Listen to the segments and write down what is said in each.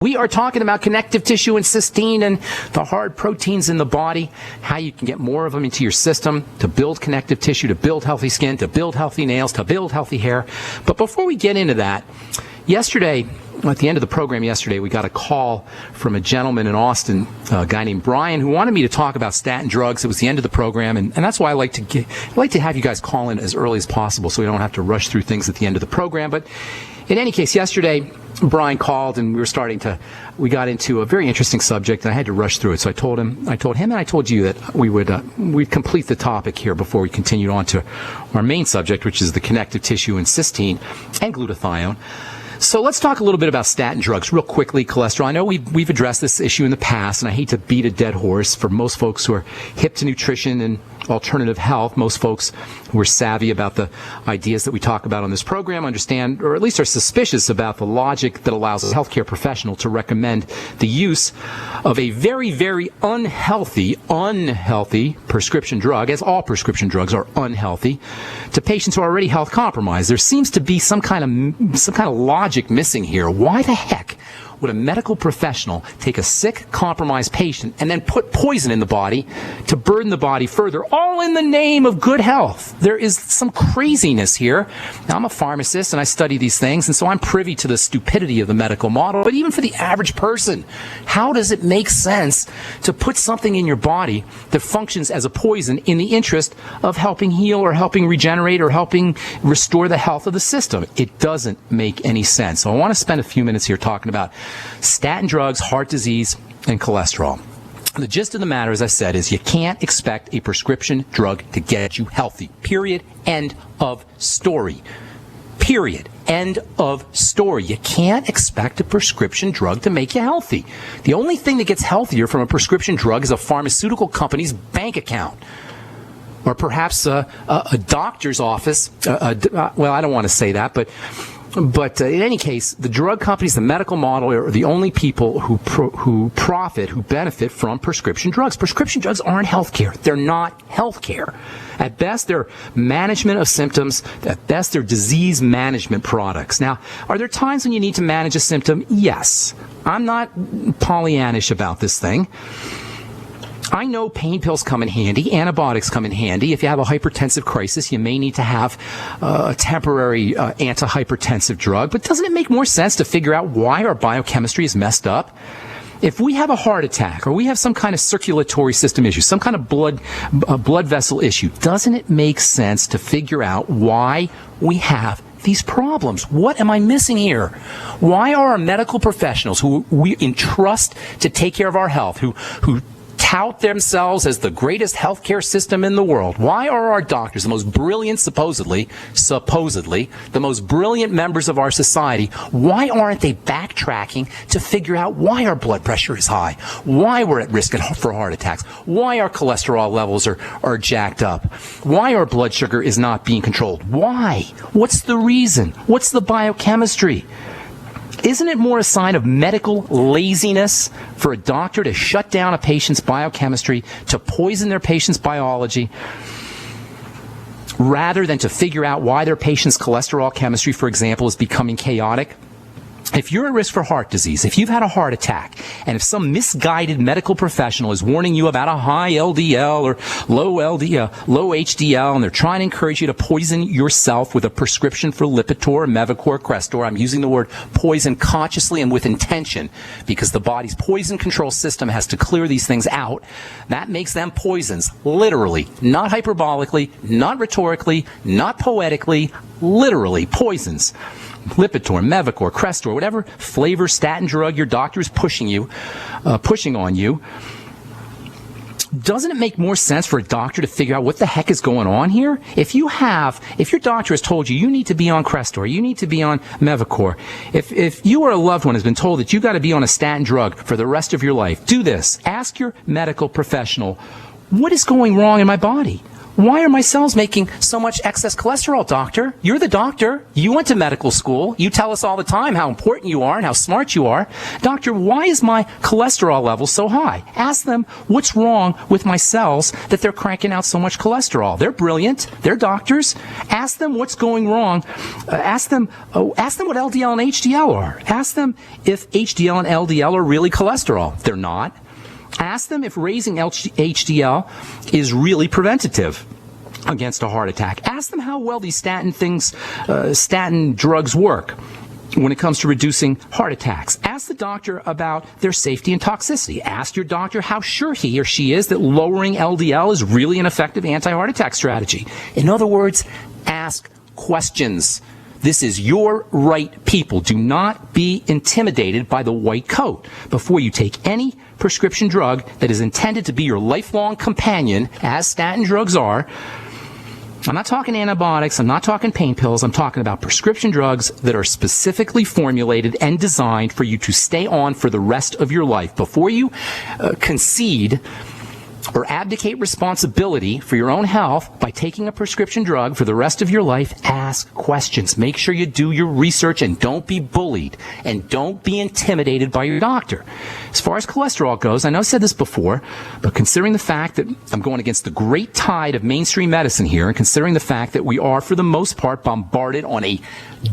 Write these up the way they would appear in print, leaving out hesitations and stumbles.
We are talking about connective tissue and cysteine and the hard proteins in the body, how you can get more of them into your system to build connective tissue, to build healthy skin, to build healthy nails, to build healthy hair. But before we get into that, yesterday, at the end of the program yesterday, we got a call from a gentleman in Austin, a guy named Brian, who wanted me to talk about statin drugs. It was the end of the program, and that's why I like to have you guys call in as early as possible so we don't have to rush through things at the end of the program. But in any case, yesterday, Brian called, and we got into a very interesting subject, and I had to rush through it. So I told him, and I told you that we'd complete the topic here before we continued on to our main subject, which is the connective tissue and cysteine and glutathione. So let's talk a little bit about statin drugs real quickly. Cholesterol. I know we've addressed this issue in the past, and I hate to beat a dead horse. For most folks who are hip to nutrition and alternative health, most folks who are savvy about the ideas that we talk about on this program understand, or at least are suspicious about the logic that allows a healthcare professional to recommend the use of a very, very unhealthy prescription drug, as all prescription drugs are unhealthy, to patients who are already health compromised. There seems to be some kind of logic missing here. Why the heck would a medical professional take a sick, compromised patient and then put poison in the body to burden the body further, all in the name of good health? There is some craziness here. Now, I'm a pharmacist and I study these things, and so I'm privy to the stupidity of the medical model. But even for the average person, how does it make sense to put something in your body that functions as a poison in the interest of helping heal or helping regenerate or helping restore the health of the system? It doesn't make any sense. So I want to spend a few minutes here talking about statin drugs, heart disease, and cholesterol. The gist of the matter, as I said, is you can't expect a prescription drug to get you healthy. Period. End of story. Period. End of story. You can't expect a prescription drug to make you healthy. The only thing that gets healthier from a prescription drug is a pharmaceutical company's bank account. Or perhaps a doctor's office. Well, I don't want to say that, but in any case, the drug companies, the medical model, are the only people who benefit from prescription drugs. Prescription drugs aren't healthcare. They're not healthcare. At best, they're management of symptoms. At best, they're disease management products. Now, are there times when you need to manage a symptom? Yes. I'm not Pollyannish about this thing. I know pain pills come in handy, antibiotics come in handy. If you have a hypertensive crisis, you may need to have a temporary antihypertensive drug. But doesn't it make more sense to figure out why our biochemistry is messed up? If we have a heart attack or we have some kind of circulatory system issue, some kind of blood vessel issue, doesn't it make sense to figure out why we have these problems? What am I missing here? Why are our medical professionals who we entrust to take care of our health, who tout themselves as the greatest healthcare system in the world, why are our doctors, the most brilliant, supposedly, the most brilliant members of our society, why aren't they backtracking to figure out why our blood pressure is high, why we're at risk for heart attacks, why our cholesterol levels are jacked up, why our blood sugar is not being controlled? Why? What's the reason? What's the biochemistry? Isn't it more a sign of medical laziness for a doctor to shut down a patient's biochemistry, to poison their patient's biology, rather than to figure out why their patient's cholesterol chemistry, for example, is becoming chaotic? If you're at risk for heart disease, if you've had a heart attack, and if some misguided medical professional is warning you about a high LDL or low HDL, and they're trying to encourage you to poison yourself with a prescription for Lipitor, Mevacor, Crestor, I'm using the word poison consciously and with intention, because the body's poison control system has to clear these things out. That makes them poisons, literally, not hyperbolically, not rhetorically, not poetically, literally poisons. Lipitor, Mevacor, Crestor, whatever flavor statin drug your doctor is pushing on you. Doesn't it make more sense for a doctor to figure out what the heck is going on here? If your doctor has told you need to be on Crestor, you need to be on Mevacor, if you or a loved one has been told that you got to be on a statin drug for the rest of your life, do this. Ask your medical professional, what is going wrong in my body? Why are my cells making so much excess cholesterol, doctor? You're the doctor. You went to medical school. You tell us all the time how important you are and how smart you are. Doctor, why is my cholesterol level so high? Ask them what's wrong with my cells that they're cranking out so much cholesterol. They're brilliant. They're doctors. Ask them what's going wrong. Ask them what LDL and HDL are. Ask them if HDL and LDL are really cholesterol. They're not. Ask them if raising HDL is really preventative against a heart attack. Ask them how well these statin drugs work when it comes to reducing heart attacks. Ask the doctor about their safety and toxicity. Ask your doctor how sure he or she is that lowering LDL is really an effective anti-heart attack strategy. In other words, ask questions. This is your right, people. Do not be intimidated by the white coat. Before you take any prescription drug that is intended to be your lifelong companion, as statin drugs are, I'm not talking antibiotics, I'm not talking pain pills, I'm talking about prescription drugs that are specifically formulated and designed for you to stay on for the rest of your life. Before you concede or abdicate responsibility for your own health by taking a prescription drug for the rest of your life, ask questions. Make sure you do your research and don't be bullied and don't be intimidated by your doctor. As far as cholesterol goes, I know I said this before, but considering the fact that I'm going against the great tide of mainstream medicine here, and considering the fact that we are, for the most part, bombarded on a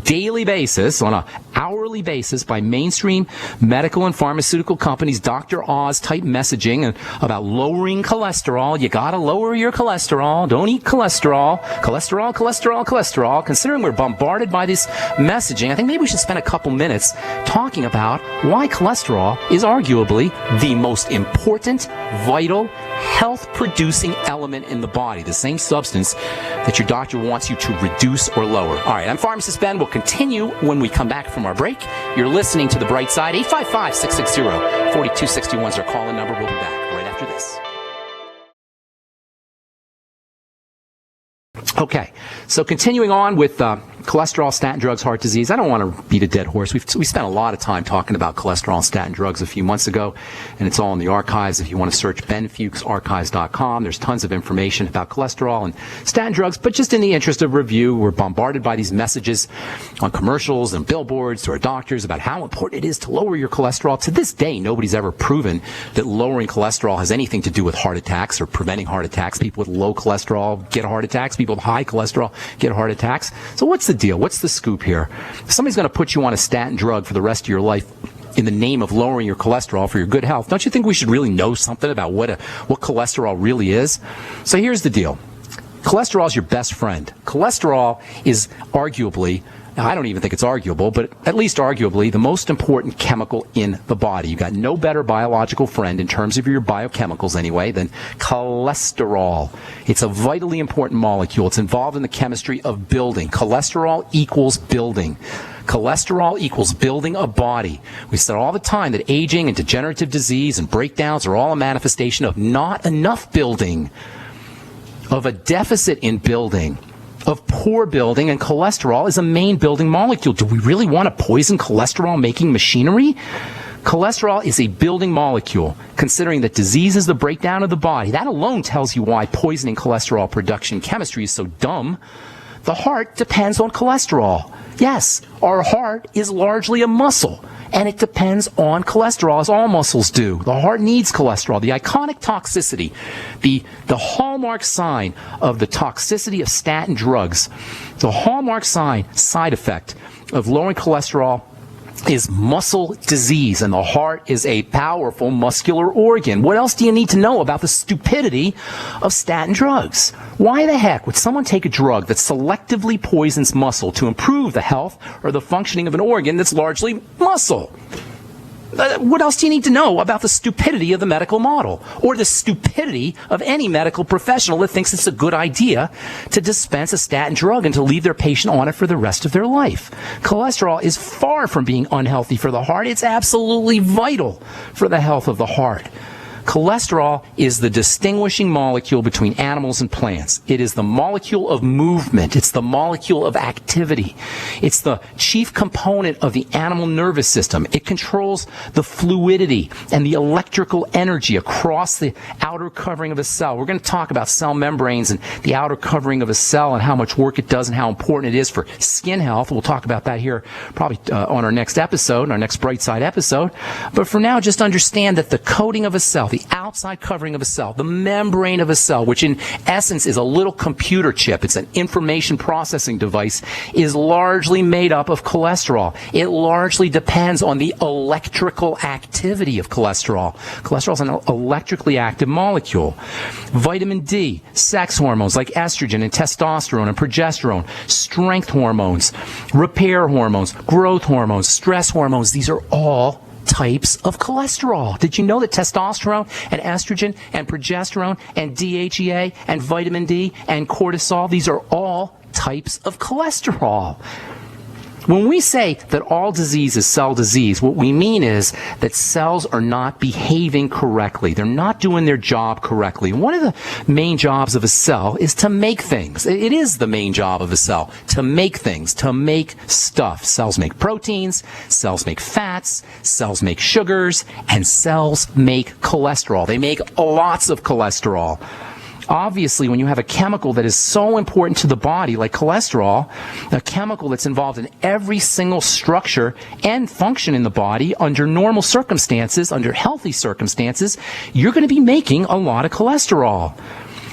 daily basis, on an hourly basis, by mainstream medical and pharmaceutical companies, Dr. Oz type messaging about lowering cholesterol. You gotta lower your cholesterol. Don't eat cholesterol. Cholesterol, cholesterol, cholesterol. Considering we're bombarded by this messaging, I think maybe we should spend a couple minutes talking about why cholesterol is arguably the most important, vital, health-producing element in the body, the same substance that your doctor wants you to reduce or lower. All right, I'm Pharmacist Ben. We'll continue when we come back from our break. You're listening to The Bright Side. 855-660-4261 is our call-in number. We'll be back right after this. Okay, so continuing on with cholesterol, statin drugs, heart disease. I don't want to beat a dead horse. We spent a lot of time talking about cholesterol and statin drugs a few months ago, and it's all in the archives. If you want to search benfuchsarchives.com, there's tons of information about cholesterol and statin drugs. But just in the interest of review, we're bombarded by these messages on commercials and billboards to our doctors about how important it is to lower your cholesterol. To this day, nobody's ever proven that lowering cholesterol has anything to do with heart attacks or preventing heart attacks. People with low cholesterol get heart attacks. People with high cholesterol get heart attacks. So what's the deal? What's the scoop here? If somebody's going to put you on a statin drug for the rest of your life in the name of lowering your cholesterol for your good health, don't you think we should really know something about what cholesterol really is? So here's the deal. Cholesterol is your best friend. Cholesterol is arguably, now, I don't even think it's arguable, but at least arguably, the most important chemical in the body. You've got no better biological friend in terms of your biochemicals anyway than cholesterol. It's a vitally important molecule. It's involved in the chemistry of building. Cholesterol equals building. Cholesterol equals building a body. We said all the time that aging and degenerative disease and breakdowns are all a manifestation of not enough building, of a deficit in building, of poor building, and cholesterol is a main building molecule. Do we really want to poison cholesterol-making machinery? Cholesterol is a building molecule. Considering that disease is the breakdown of the body, that alone tells you why poisoning cholesterol production chemistry is so dumb. The heart depends on cholesterol. Yes, our heart is largely a muscle, and it depends on cholesterol, as all muscles do. The heart needs cholesterol. The iconic toxicity, the hallmark sign of the toxicity of statin drugs, the hallmark side effect of lowering cholesterol is muscle disease, and the heart is a powerful muscular organ. What else do you need to know about the stupidity of statin drugs? Why the heck would someone take a drug that selectively poisons muscle to improve the health or the functioning of an organ that's largely muscle? What else do you need to know about the stupidity of the medical model, or the stupidity of any medical professional that thinks it's a good idea to dispense a statin drug and to leave their patient on it for the rest of their life? Cholesterol is far from being unhealthy for the heart. It's absolutely vital for the health of the heart. Cholesterol is the distinguishing molecule between animals and plants. It is the molecule of movement. It's the molecule of activity. It's the chief component of the animal nervous system. It controls the fluidity and the electrical energy across the outer covering of a cell. We're going to talk about cell membranes and the outer covering of a cell and how much work it does and how important it is for skin health. We'll talk about that here probably on our next episode, our next Bright Side episode. But for now, just understand that the coating of a cell, the outside covering of a cell, the membrane of a cell, which in essence is a little computer chip, it's an information processing device, is largely made up of cholesterol. It largely depends on the electrical activity of cholesterol. Cholesterol is an electrically active molecule. Vitamin D, sex hormones like estrogen and testosterone and progesterone, strength hormones, repair hormones, growth hormones, stress hormones, these are all types of cholesterol. Did you know that testosterone and estrogen and progesterone and DHEA and vitamin D and cortisol, these are all types of cholesterol? When we say that all disease is cell disease, what we mean is that cells are not behaving correctly. They're not doing their job correctly. One of the main jobs of a cell is to make things. It is the main job of a cell, to make things, to make stuff. Cells make proteins, cells make fats, cells make sugars, and cells make cholesterol. They make lots of cholesterol. Obviously, when you have a chemical that is so important to the body, like cholesterol, a chemical that's involved in every single structure and function in the body under normal circumstances, under healthy circumstances, you're going to be making a lot of cholesterol.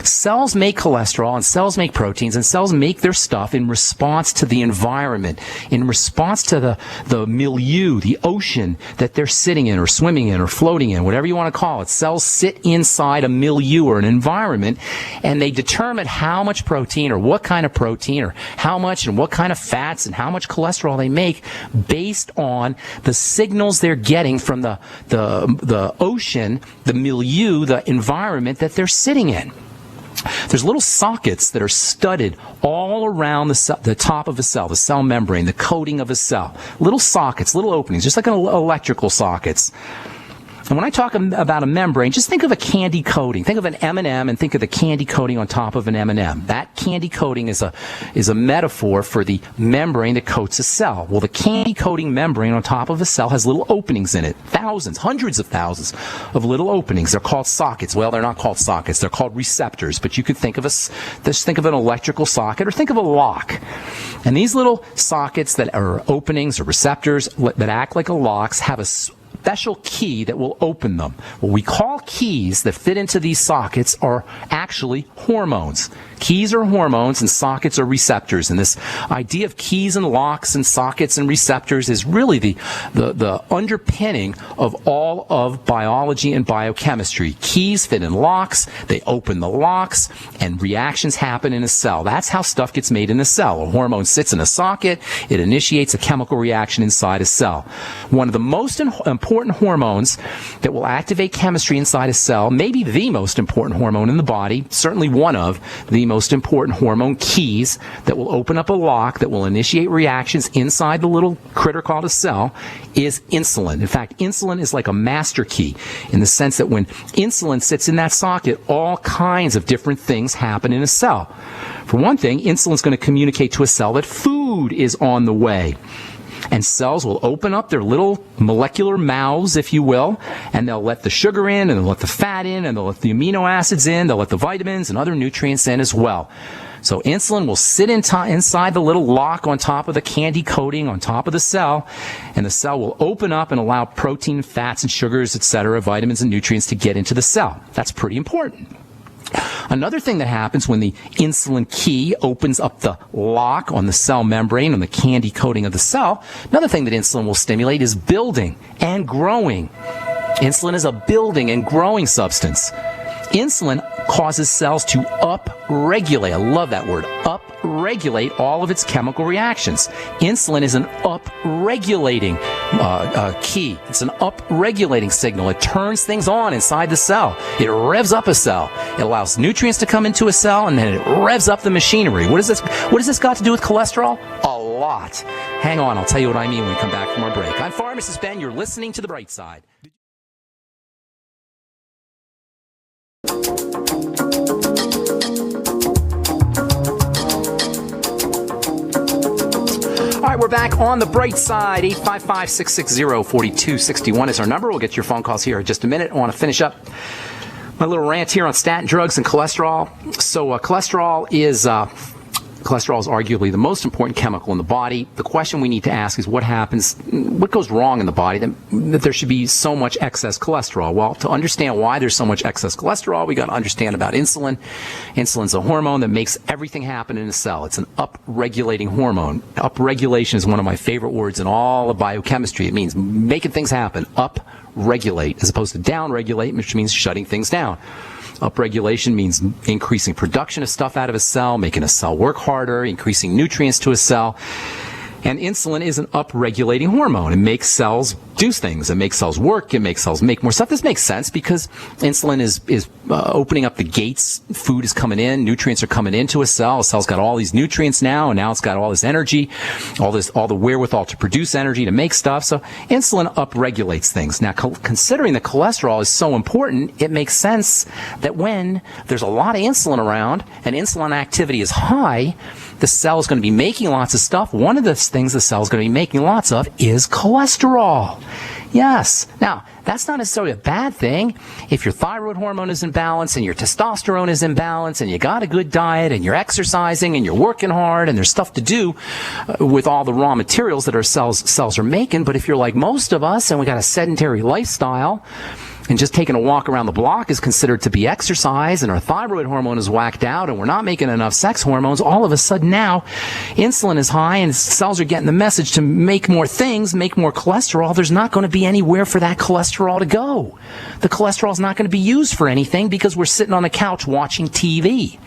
Cells make cholesterol and cells make proteins and cells make their stuff in response to the environment, in response to the milieu, the ocean that they're sitting in or swimming in or floating in, whatever you want to call it. Cells sit inside a milieu or an environment and they determine how much protein or what kind of protein or how much and what kind of fats and how much cholesterol they make based on the signals they're getting from the ocean, the milieu, the environment that they're sitting in. There's little sockets that are studded all around the top of a cell, the cell membrane, the coating of a cell. Little sockets, little openings, just like electrical sockets. And when I talk about a membrane, just think of a candy coating. Think of an M&M and think of the candy coating on top of an M&M. That candy coating is a metaphor for the membrane that coats a cell. Well, the candy coating membrane on top of a cell has little openings in it. Thousands, hundreds of thousands of little openings. They're called sockets. Well, they're not called sockets. They're called receptors. But you could think of an electrical socket or think of a lock. And these little sockets that are openings or receptors that act like a locks have a special key that will open them. What we call keys that fit into these sockets are actually hormones. Keys are hormones and sockets are receptors. And this idea of keys and locks and sockets and receptors is really the underpinning of all of biology and biochemistry. Keys fit in locks, they open the locks, and reactions happen in a cell. That's how stuff gets made in a cell. A hormone sits in a socket, it initiates a chemical reaction inside a cell. One of the most important hormones that will activate chemistry inside a cell, maybe the most important hormone in the body, certainly one of the most important hormone keys that will open up a lock, that will initiate reactions inside the little critter called a cell, is insulin. In fact, insulin is like a master key in the sense that when insulin sits in that socket, all kinds of different things happen in a cell. For one thing, insulin is going to communicate to a cell that food is on the way. And cells will open up their little molecular mouths, if you will, and they'll let the sugar in, and they'll let the fat in, and they'll let the amino acids in, they'll let the vitamins and other nutrients in as well. So insulin will sit inside the little lock on top of the candy coating on top of the cell, and the cell will open up and allow protein, fats, and sugars, etc., vitamins and nutrients to get into the cell. That's pretty important. Another thing that happens when the insulin key opens up the lock on the cell membrane, on the candy coating of the cell, another thing that insulin will stimulate is building and growing. Insulin is a building and growing substance. Insulin causes cells to upregulate. I love that word, upregulate all of its chemical reactions. Insulin is an upregulating key. It's an upregulating signal. It turns things on inside the cell. It revs up a cell. It allows nutrients to come into a cell, and then it revs up the machinery. What does this got to do with cholesterol? A lot. Hang on, I'll tell you what I mean when we come back from our break. I'm Pharmacist Ben. You're listening to The Bright Side. we're back on the bright side. 855-660-4261 is our number. We'll get your phone calls here in just a minute. I want to finish up my little rant here on statin drugs and cholesterol. So cholesterol is arguably the most important chemical in the body. The question we need to ask is what goes wrong in the body that there should be so much excess cholesterol? Well, to understand why there's so much excess cholesterol, we got to understand about insulin. Insulin's a hormone that makes everything happen in a cell. It's an up-regulating hormone. Upregulation is one of my favorite words in all of biochemistry. It means making things happen. Up-regulate as opposed to down-regulate, which means shutting things down. Upregulation means increasing production of stuff out of a cell, making a cell work harder, increasing nutrients to a cell. And insulin is an up-regulating hormone. It makes cells do things. It makes cells work. It makes cells make more stuff. This makes sense because insulin is opening up the gates. Food is coming in. Nutrients are coming into a cell. A cell's got all these nutrients now, and now it's got all this energy, all the wherewithal to produce energy, to make stuff. So insulin up-regulates things. Now, considering that cholesterol is so important, it makes sense that when there's a lot of insulin around and insulin activity is high, the cell is going to be making lots of stuff. One of the things the cell is going to be making lots of is cholesterol. Yes. Now, that's not necessarily a bad thing. If your thyroid hormone is in balance and your testosterone is in balance and you got a good diet and you're exercising and you're working hard and there's stuff to do with all the raw materials that our cells are making. But if you're like most of us and we got a sedentary lifestyle, and just taking a walk around the block is considered to be exercise, and our thyroid hormone is whacked out, and we're not making enough sex hormones, all of a sudden now insulin is high and cells are getting the message to make more things, make more cholesterol. There's not going to be anywhere for that cholesterol to go. The cholesterol is not going to be used for anything because we're sitting on the couch watching TV.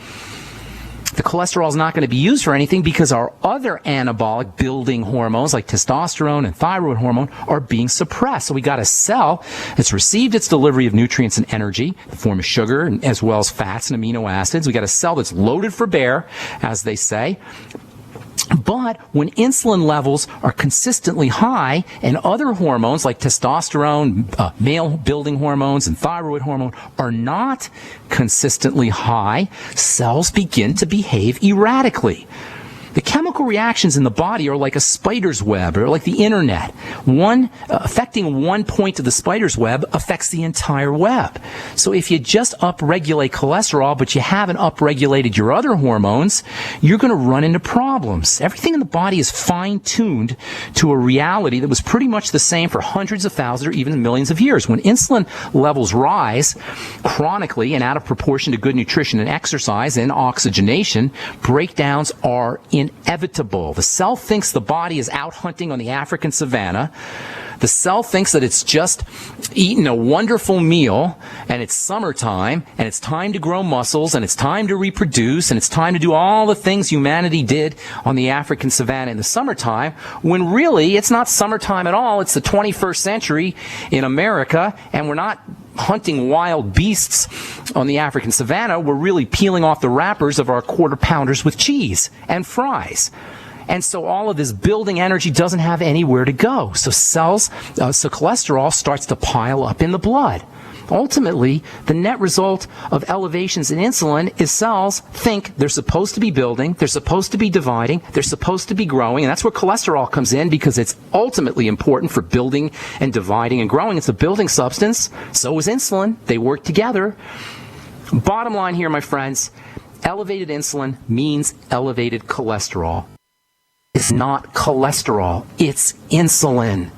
The cholesterol is not going to be used for anything because our other anabolic building hormones like testosterone and thyroid hormone are being suppressed. So we got a cell that's received its delivery of nutrients and energy in the form of sugar as well as fats and amino acids. We got a cell that's loaded for bear, as they say. But when insulin levels are consistently high and other hormones like testosterone, male building hormones, and thyroid hormone are not consistently high, cells begin to behave erratically. The chemical reactions in the body are like a spider's web, or like the internet. Affecting one point of the spider's web affects the entire web. So if you just upregulate cholesterol, but you haven't upregulated your other hormones, you're going to run into problems. Everything in the body is fine-tuned to a reality that was pretty much the same for hundreds of thousands or even millions of years. When insulin levels rise chronically and out of proportion to good nutrition and exercise and oxygenation, breakdowns are inevitable. The cell thinks the body is out hunting on the African savanna. The cell thinks that it's just eaten a wonderful meal and it's summertime and it's time to grow muscles and it's time to reproduce and it's time to do all the things humanity did on the African savanna in the summertime, when really it's not summertime at all. It's the 21st century in America, and we're not hunting wild beasts on the African savanna. We're really peeling off the wrappers of our quarter pounders with cheese and fries. And so all of this building energy doesn't have anywhere to go. So cholesterol starts to pile up in the blood. Ultimately, the net result of elevations in insulin is cells think they're supposed to be building, they're supposed to be dividing, they're supposed to be growing, and that's where cholesterol comes in because it's ultimately important for building and dividing and growing. It's a building substance. So is insulin. They work together. Bottom line here, my friends, elevated insulin means elevated cholesterol. It's not cholesterol. It's insulin.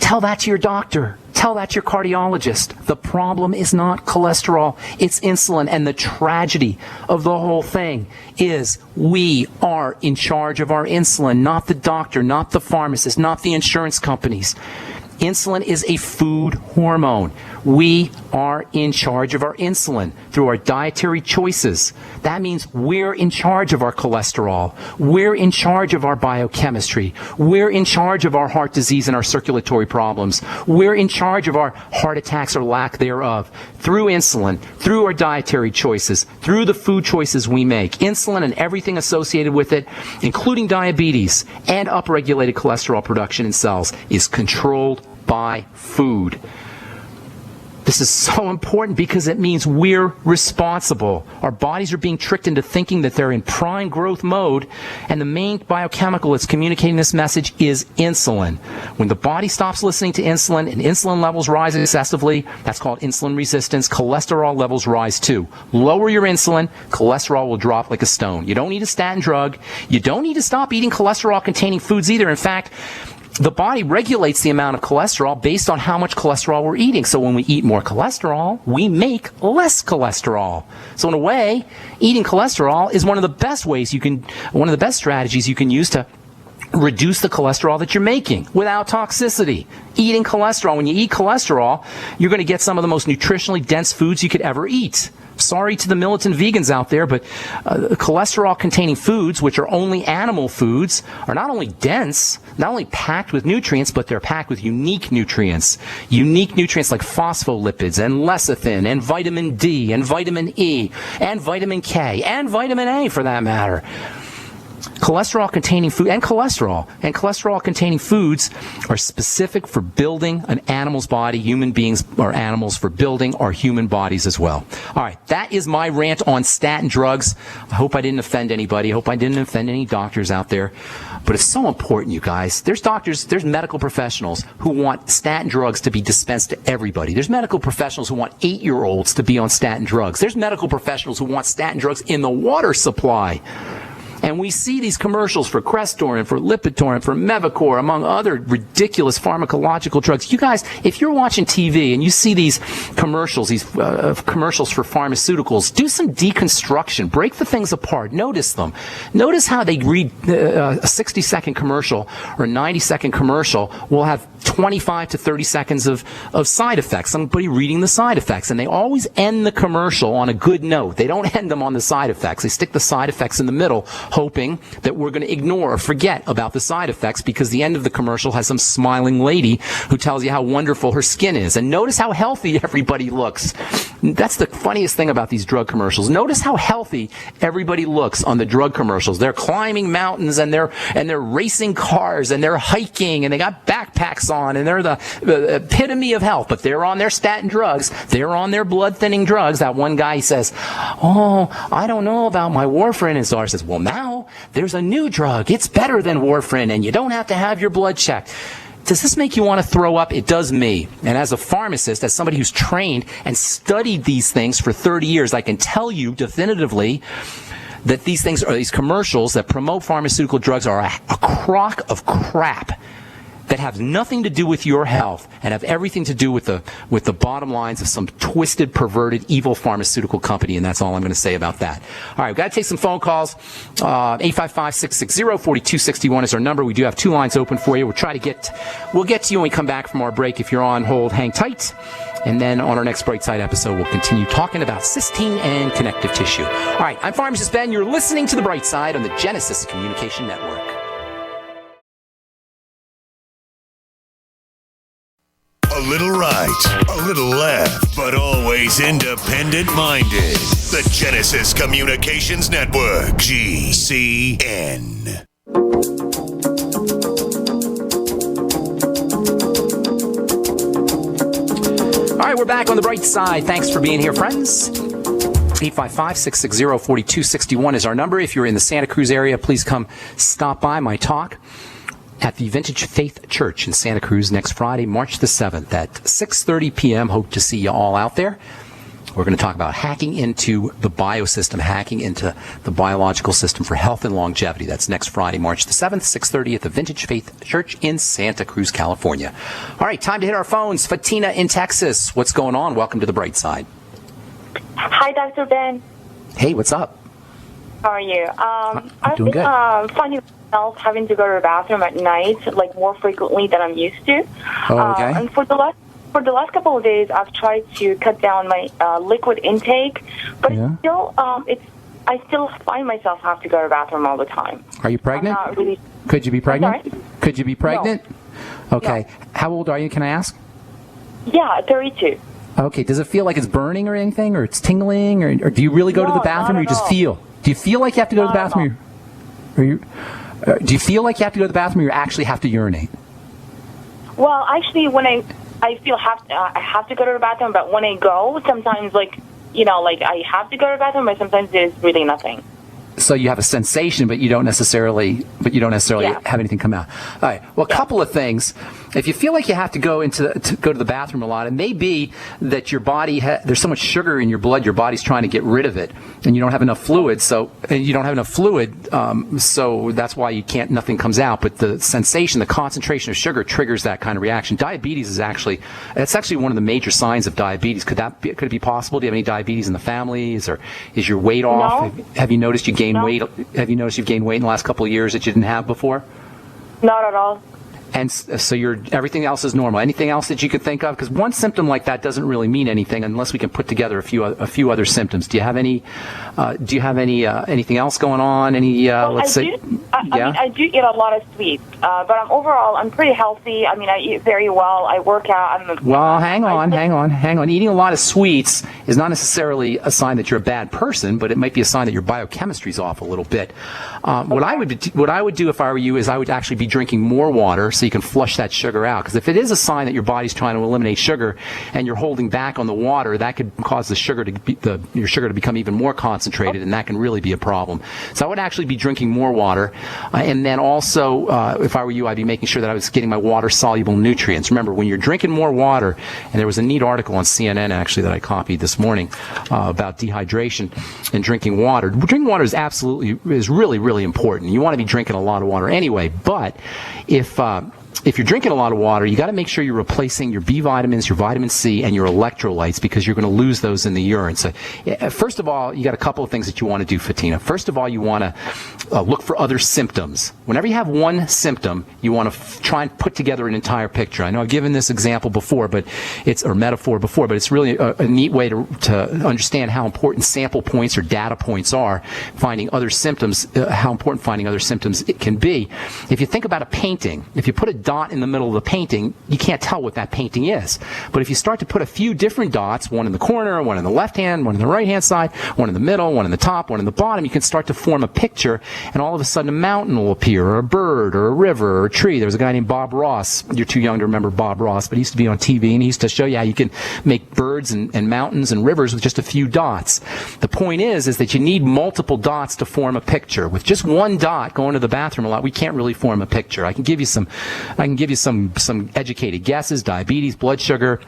Tell that to your doctor. Tell that to your cardiologist. The problem is not cholesterol. It's insulin. And the tragedy of the whole thing is we are in charge of our insulin, not the doctor, not the pharmacist, not the insurance companies. Insulin is a food hormone. We are in charge of our insulin through our dietary choices. That means we're in charge of our cholesterol. We're in charge of our biochemistry. We're in charge of our heart disease and our circulatory problems. We're in charge of our heart attacks or lack thereof through insulin, through our dietary choices, through the food choices we make. Insulin and everything associated with it, including diabetes and upregulated cholesterol production in cells, is controlled by food. This is so important because it means we're responsible. Our bodies are being tricked into thinking that they're in prime growth mode, and the main biochemical that's communicating this message is insulin. When the body stops listening to insulin and insulin levels rise excessively, that's called insulin resistance. Cholesterol levels rise too. Lower your insulin, cholesterol will drop like a stone. You don't need a statin drug. You don't need to stop eating cholesterol-containing foods either. In fact, the body regulates the amount of cholesterol based on how much cholesterol we're eating. So when we eat more cholesterol, we make less cholesterol. So in a way, eating cholesterol is one of the best strategies you can use to reduce the cholesterol that you're making without toxicity. Eating cholesterol. When you eat cholesterol, you're going to get some of the most nutritionally dense foods you could ever eat. Sorry to the militant vegans out there, but cholesterol-containing foods, which are only animal foods, are not only dense, not only packed with nutrients, but they're packed with unique nutrients. Unique nutrients like phospholipids and lecithin and vitamin D and vitamin E and vitamin K and vitamin A for that matter. Cholesterol-containing food and cholesterol-containing foods are specific for building an animal's body. Human beings are animals for building our human bodies as well. All right, that is my rant on statin drugs. I hope I didn't offend anybody. I hope I didn't offend any doctors out there. But it's so important, you guys. There's doctors, there's medical professionals who want statin drugs to be dispensed to everybody. There's medical professionals who want 8-year-olds to be on statin drugs. There's medical professionals who want statin drugs in the water supply. And we see these commercials for Crestor and for Lipitor and for Mevacor, among other ridiculous pharmacological drugs. You guys, if you're watching TV and you see these commercials, commercials for pharmaceuticals, do some deconstruction. Break the things apart. Notice them. Notice how they read a 60-second commercial or a 90-second commercial will have 25 to 30 seconds of side effects. Somebody reading the side effects. And they always end the commercial on a good note. They don't end them on the side effects. They stick the side effects in the middle, hoping that we're going to ignore or forget about the side effects because the end of the commercial has some smiling lady who tells you how wonderful her skin is. And notice how healthy everybody looks. That's the funniest thing about these drug commercials. Notice how healthy everybody looks on the drug commercials. They're climbing mountains and they're racing cars and they're hiking and they got backpacks on and they're the epitome of health. But they're on their statin drugs. They're on their blood thinning drugs. That one guy says, "Oh, I don't know about my warfarin." And his daughter says, "Well, now there's a new drug. It's better than warfarin and you don't have to have your blood checked." Does this make you want to throw up? It does me. And as a pharmacist, as somebody who's trained and studied these things for 30 years, I can tell you definitively that these things are these commercials that promote pharmaceutical drugs are a crock of crap that have nothing to do with your health and have everything to do with the bottom lines of some twisted, perverted, evil pharmaceutical company, and that's all I'm going to say about that. All right, we've got to take some phone calls. 855-660-4261 is our number. We do have 2 lines open for you. We'll get to you when we come back from our break. If you're on hold, hang tight. And then on our next Bright Side episode, we'll continue talking about cysteine and connective tissue. All right, I'm Pharmacist Ben. You're listening to The Bright Side on the Genesis Communication Network. A little right, a little left, but always independent-minded. The Genesis Communications Network, GCN. All right, we're back on The Bright Side. Thanks for being here, friends. 855-660-4261 is our number. If you're in the Santa Cruz area, please come stop by my talk at the Vintage Faith Church in Santa Cruz next Friday, March the 7th at 6:30 p.m. Hope to see you all out there. We're going to talk about hacking into the biosystem, hacking into the biological system for health and longevity. That's next Friday, March the 7th, 6:30 at the Vintage Faith Church in Santa Cruz, California. All right, time to hit our phones. Fatina in Texas. What's going on? Welcome to The Bright Side. Hi, Dr. Ben. Hey, what's up? How are you? I'm I've doing been good. finding myself having to go to the bathroom at night, like more frequently than I'm used to. Oh, okay. And for the last couple of days, I've tried to cut down my liquid intake, but I still find myself have to go to the bathroom all the time. Are you pregnant? I'm not really. Could you be pregnant? Sorry? Could you be pregnant? No. Okay. No. How old are you? Can I ask? Yeah, 32. Okay. Does it feel like it's burning or anything, or it's tingling, or do you really go to the bathroom, or you just feel? Do you feel like you have to go to the bathroom? Do you feel like you have to go to the bathroom, or you actually have to urinate? Well, actually, when I I feel I have to go to the bathroom, but when I go, sometimes like I have to go to the bathroom, but sometimes there's really nothing. So you have a sensation, but you don't necessarily Yeah. have anything come out. All right. Well, a couple of things. If you feel like you have to go to the bathroom a lot, it may be that your body there's so much sugar in your blood, your body's trying to get rid of it, and you don't have enough fluid. So that's why nothing comes out. But the sensation, the concentration of sugar triggers that kind of reaction. Diabetes is actually one of the major signs of diabetes. Could it be possible? Do you have any diabetes in the family? Or is your weight off? No. Have you noticed you gained No. weight? Have you noticed you've gained weight in the last couple of years that you didn't have before? Not at all. And so everything else is normal. Anything else that you could think of? Because one symptom like that doesn't really mean anything unless we can put together a few other symptoms. Do you have any? Anything else going on? I mean, I do eat a lot of sweets, but I'm pretty healthy. I mean, I eat very well. I work out. Hang on. Eating a lot of sweets is not necessarily a sign that you're a bad person, but it might be a sign that your biochemistry's off a little bit. What I would do if I were you is I would actually be drinking more water so you can flush that sugar out. Because if it is a sign that your body's trying to eliminate sugar and you're holding back on the water, that could cause your sugar to become even more concentrated, and that can really be a problem. So I would actually be drinking more water, and then also, if I were you, I'd be making sure that I was getting my water-soluble nutrients. Remember, when you're drinking more water, and there was a neat article on CNN actually that I copied this morning about dehydration and drinking water. Drinking water is really, really important. You want to be drinking a lot of water anyway, but if you're drinking a lot of water, you got to make sure you're replacing your B vitamins, your vitamin C, and your electrolytes, because you're going to lose those in the urine. So, first of all, you got a couple of things that you want to do, Fatina. First of all, you want to look for other symptoms. Whenever you have one symptom, you want to try and put together an entire picture. I know I've given this example before, metaphor before, but it's really a neat way to understand how important sample points or data points are. Finding other symptoms, how important finding other symptoms it can be. If you think about a painting, if you put a dot in the middle of the painting, you can't tell what that painting is. But if you start to put a few different dots, one in the corner, one in the left hand, one in the right hand side, one in the middle, one in the top, one in the bottom, you can start to form a picture, and all of a sudden a mountain will appear, or a bird, or a river, or a tree. There was a guy named Bob Ross. You're too young to remember Bob Ross, but he used to be on TV, and he used to show you how you can make birds and mountains and rivers with just a few dots. The point is that you need multiple dots to form a picture. With just one dot going to the bathroom a lot, we can't really form a picture. I can give you some educated guesses: diabetes, blood sugar,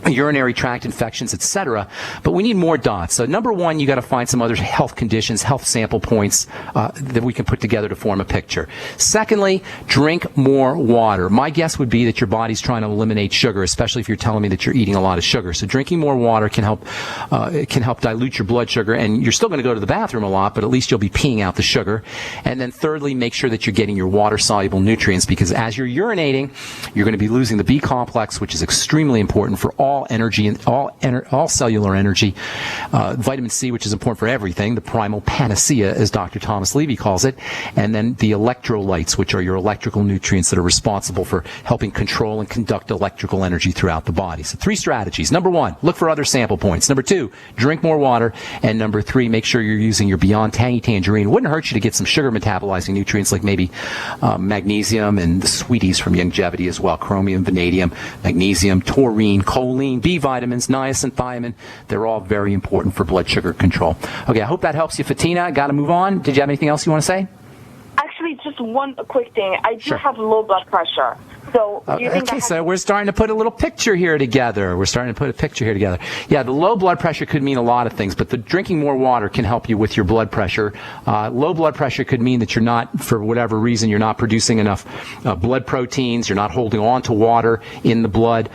urinary tract infections, etc. But we need more dots. So number one, you got to find some other health conditions, health sample points that we can put together to form a picture. Secondly, drink more water. My guess would be that your body's trying to eliminate sugar, especially if you're telling me that you're eating a lot of sugar. So drinking more water can help dilute your blood sugar, and you're still going to go to the bathroom a lot, but at least you'll be peeing out the sugar. And then thirdly, make sure that you're getting your water-soluble nutrients, because as you're urinating, you're going to be losing the B complex, which is extremely important for all energy and all cellular energy. Vitamin C, which is important for everything, the primal panacea, as Dr. Thomas Levy calls it, and then the electrolytes, which are your electrical nutrients that are responsible for helping control and conduct electrical energy throughout the body. So 3 strategies. Number 1, look for other sample points. Number 2, drink more water. And number 3, make sure you're using your Beyond Tangy Tangerine. It wouldn't hurt you to get some sugar metabolizing nutrients like maybe magnesium and the sweeties from Youngevity as well: chromium, vanadium, magnesium, taurine, choline, B vitamins, niacin, thiamine. They're all very important for blood sugar control. Okay, I hope that helps you, Fatina. Got to move on. Did you have anything else you want to say? Actually, just one quick thing. I do have low blood pressure. So do you think so we're starting to put a little picture here together. Yeah, the low blood pressure could mean a lot of things, but the drinking more water can help you with your blood pressure. Low blood pressure could mean that you're not, for whatever reason, you're not producing enough blood proteins, you're not holding on to water in the blood,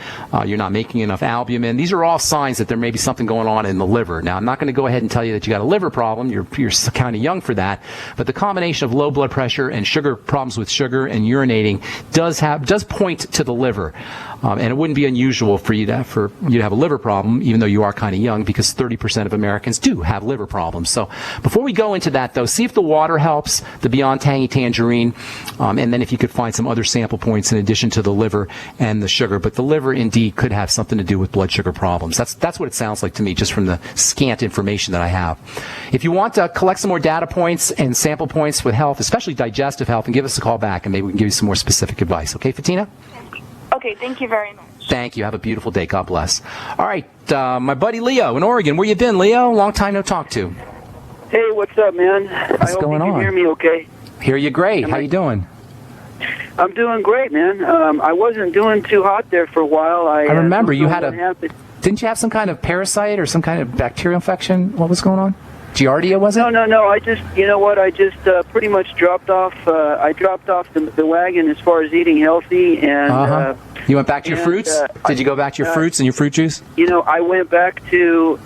you're not making enough albumin. These are all signs that there may be something going on in the liver. Now, I'm not going to go ahead and tell you that you got a liver problem. You're kind of young for that, but the combination of low blood pressure and sugar problems with sugar and urinating does point to the liver. And it wouldn't be unusual for you to have a liver problem, even though you are kind of young, because 30% of Americans do have liver problems. So before we go into that, though, see if the water helps, the Beyond Tangy Tangerine, and then if you could find some other sample points in addition to the liver and the sugar. But the liver, indeed, could have something to do with blood sugar problems. That's what it sounds like to me, just from the scant information that I have. If you want to collect some more data points and sample points with health, especially digestive health, and give us a call back, and maybe we can give you some more specific advice. Okay, Fatina? Okay, thank you very much. Thank you. Have a beautiful day. God bless. All right, my buddy Leo in Oregon. Where you been, Leo? Long time no talk to. Hey, what's up, man? What's I hope going you can on? hear me okay. Hear you great. How you doing? I'm doing great, man. I wasn't doing too hot there for a while. I remember don't you know had what happened. Didn't you have some kind of parasite or some kind of bacterial infection? What was going on? Giardia, was it? No. I just, you know what? I just pretty much dropped off. I dropped off the wagon as far as eating healthy, and you went back to your fruits? Did you go back to your fruits and your fruit juice? you know, I went back to.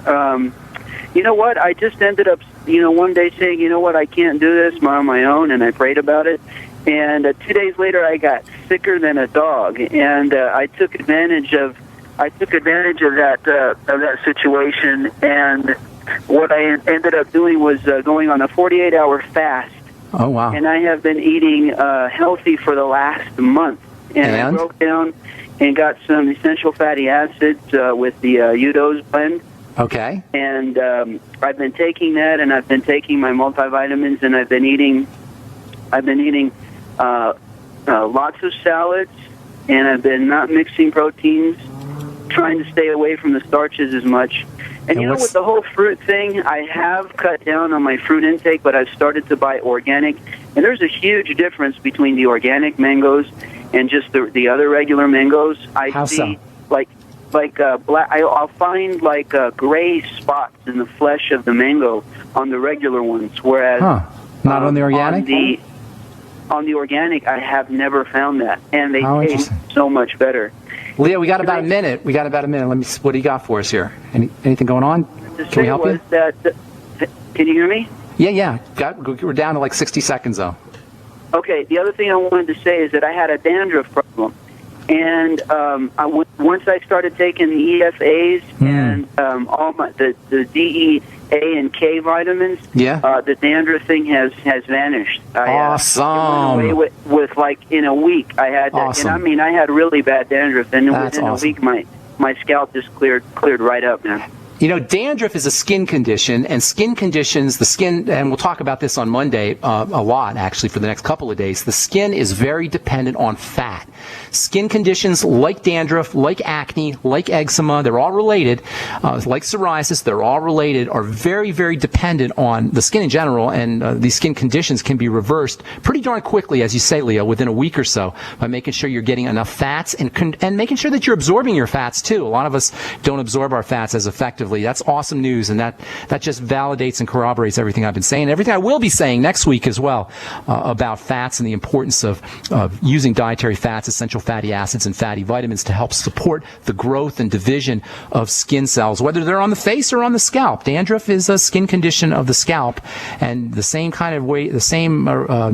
You know what? I just ended up, one day saying, you know what? I can't do this on my own, and I prayed about it. And 2 days later, I got sicker than a dog, and I took advantage of that situation. And what I ended up doing was going on a 48-hour fast. Oh wow! And I have been eating healthy for the last month. And I broke down and got some essential fatty acids with the Udo's blend. Okay. And I've been taking that, and I've been taking my multivitamins, and I've been eating lots of salads, and I've been not mixing proteins, trying to stay away from the starches as much. And you know, with the whole fruit thing, I have cut down on my fruit intake, but I've started to buy organic. And there's a huge difference between the organic mangoes and just the other regular mangoes. How so? Like black. I'll find like gray spots in the flesh of the mango on the regular ones, whereas not on the organic. On the organic, I have never found that, and they taste so much better. Leo, we got about a minute. Let me. What do you got for us here? Anything going on? Can we help you? Can you hear me? Yeah. We're down to like 60 seconds though. Okay. The other thing I wanted to say is that I had a dandruff problem, and once I started taking the EFAs and all the DEA and K vitamins, the dandruff thing has vanished. Awesome. It went away with like in a week. I had, awesome. And I mean, I had really bad dandruff, and That's within awesome. a week, my scalp just cleared right up, man. You know, dandruff is a skin condition, and skin conditions, the skin, and we'll talk about this on Monday a lot, actually, for the next couple of days. The skin is very dependent on fat. Skin conditions like dandruff, like acne, like eczema, they're all related, like psoriasis, they're all related, are very, very dependent on the skin in general, and these skin conditions can be reversed pretty darn quickly, as you say, Leo, within a week or so, by making sure you're getting enough fats and making sure that you're absorbing your fats, too. A lot of us don't absorb our fats as effectively. That's awesome news, and that just validates and corroborates everything I've been saying, everything I will be saying next week as well about fats and the importance of using dietary fats, essential fatty acids, and fatty vitamins to help support the growth and division of skin cells, whether they're on the face or on the scalp. Dandruff is a skin condition of the scalp, and the same kind of way, the same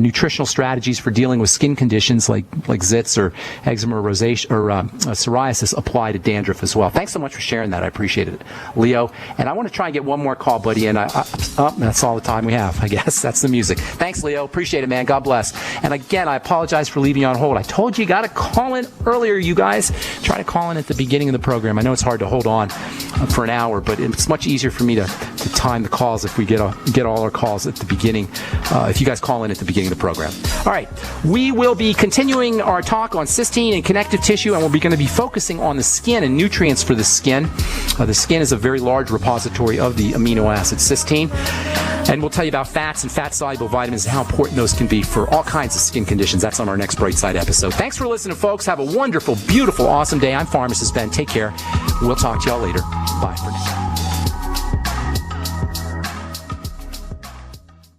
nutritional strategies for dealing with skin conditions like zits or eczema or rosacea or psoriasis apply to dandruff as well. Thanks so much for sharing that. I appreciate it, Leo. And I want to try and get one more call, buddy, and that's all the time we have, I guess. That's the music. Thanks, Leo. Appreciate it, man. God bless. And again, I apologize for leaving you on hold. I told you got to call in earlier, you guys. Try to call in at the beginning of the program. I know it's hard to hold on for an hour, but it's much easier for me to time the calls if we get all our calls at the beginning, if you guys call in at the beginning of the program. All right. We will be continuing our talk on cysteine and connective tissue, and we're going to be focusing on the skin and nutrients for the skin. The skin is a very large repository of the amino acid cysteine. And we'll tell you about fats and fat-soluble vitamins and how important those can be for all kinds of skin conditions. That's on our next Bright Side episode. Thanks for listening, folks. Have a wonderful, beautiful, awesome day. I'm Pharmacist Ben. Take care. We'll talk to y'all later. Bye for now.